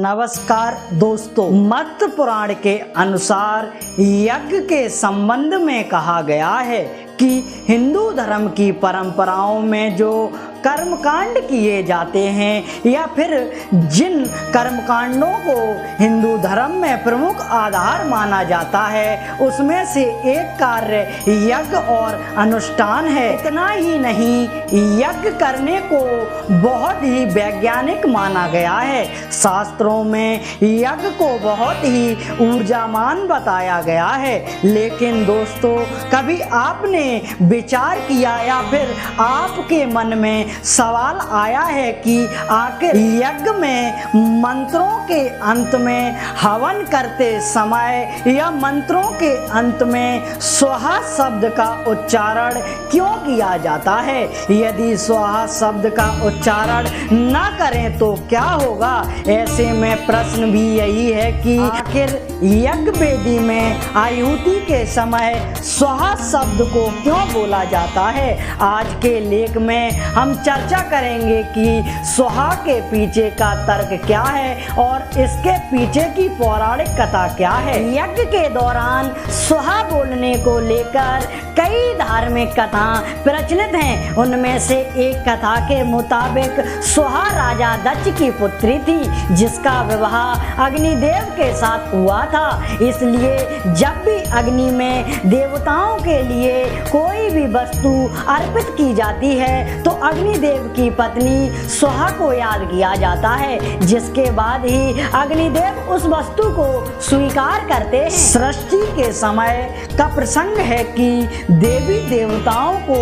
नमस्कार दोस्तों, मत्स्य पुराण के अनुसार यज्ञ के संबंध में कहा गया है कि हिंदू धर्म की परंपराओं में जो कर्मकांड किए जाते हैं या फिर जिन कर्मकांडों को हिंदू धर्म में प्रमुख आधार माना जाता है उसमें से एक कार्य यज्ञ और अनुष्ठान है। इतना ही नहीं, यज्ञ करने को बहुत ही वैज्ञानिक माना गया है। शास्त्रों में यज्ञ को बहुत ही ऊर्जावान बताया गया है। लेकिन दोस्तों, कभी आपने विचार किया या फिर आपके मन में सवाल आया है कि आखिर यज्ञ में मंत्रों के अंत में हवन करते समय या मंत्रों के अंत में स्वाहा शब्द का उच्चारण क्यों किया जाता है? यदि स्वाहा शब्द का उच्चारण न करें तो क्या होगा? ऐसे में प्रश्न भी यही है कि आखिर यज्ञ वेदी में आहुति के समय स्वाहा शब्द को क्यों बोला जाता है? आज के लेख में हम चर्चा करेंगे कि स्वाहा के पीछे का तर्क क्या है और इसके पीछे की पौराणिक कथा क्या है। यज्ञ के दौरान स्वाहा बोलने को लेकर कई धार्मिक कथा प्रचलित हैं। उनमें से एक कथा के मुताबिक स्वाहा राजा दक्ष की पुत्री थी जिसका विवाह अग्निदेव के साथ हुआ था। इसलिए जब भी अग्नि में देवताओं के लिए कोई भी वस्तु अर्पित की जाती है तो अग्निदेव की पत्नी स्वाहा को याद किया जाता है, जिसके बाद ही अग्निदेव उस वस्तु को स्वीकार करते हैं। सृष्टि के समय का प्रसंग है कि देवी देवताओं को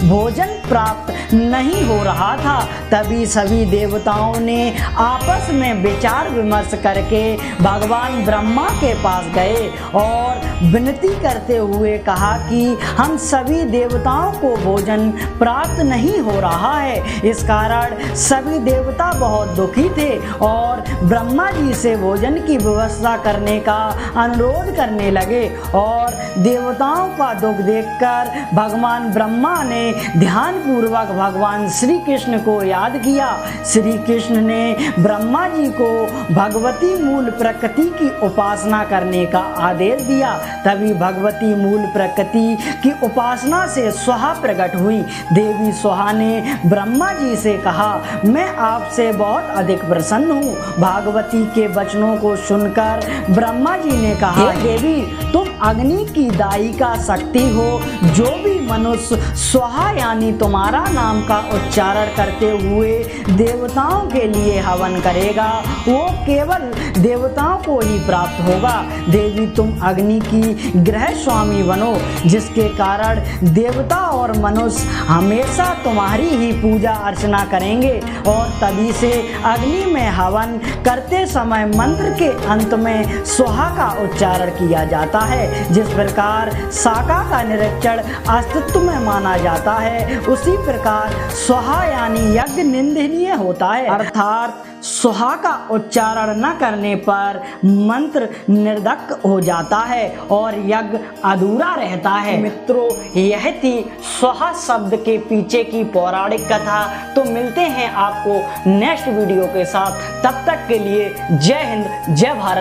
भोजन प्राप्त नहीं हो रहा था। तभी सभी देवताओं ने आपस में विचार विमर्श करके भगवान ब्रह्मा के पास गए और विनती करते हुए कहा कि हम सभी देवताओं को भोजन प्राप्त नहीं हो रहा है। इस कारण सभी देवता बहुत दुखी थे और ब्रह्मा जी से भोजन की व्यवस्था करने का अनुरोध करने लगे। और देवताओं का दुख देखकर भगवान ब्रह्मा ने ध्यान पूर्वक भगवान श्री कृष्ण को याद किया। श्री कृष्ण ने ब्रह्मा जी को भगवती मूल प्रकृति की उपासना करने का आदेश दिया। तभी भगवती मूल प्रकृति की उपासना से स्वाहा प्रकट हुई। देवी स्वाहा ने ब्रह्मा जी से कहा, मैं आपसे बहुत अधिक प्रसन्न हूँ। भागवती के वचनों को सुनकर ब्रह्मा जी ने कहा, देवी तुम अग्नि की दायिका शक्ति हो। जो भी मनुष्य स्वाहा यानी तुम्हारा नाम का उच्चारण करते हुए देवताओं के लिए हवन करेगा वो केवल देवताओं को ही प्राप्त होगा। देवी तुम अग्नि की गृह स्वामी बनो, जिसके कारण देवता और मनुष्य हमेशा तुम्हारी ही पूजा अर्चना करेंगे। और तभी से अग्नि में हवन करते समय मंत्र के अंत में स्वाहा का उच्चारण किया जाता है। जिस प्रकार शाका का निरीक्षण अस्तित्व में माना जाता है, उसी प्रकार स्वाहा यानी यज्ञ निंदनीय होता है। अर्थात स्वाहा का उच्चारण न करने पर मंत्र निर्दक हो जाता है और यज्ञ अधूरा रहता है। मित्रों, यह थी स्वाहा शब्द के पीछे की पौराणिक कथा। तो मिलते हैं आपको नेक्स्ट वीडियो के साथ। तब तक के लिए जय हिंद, जय भारत।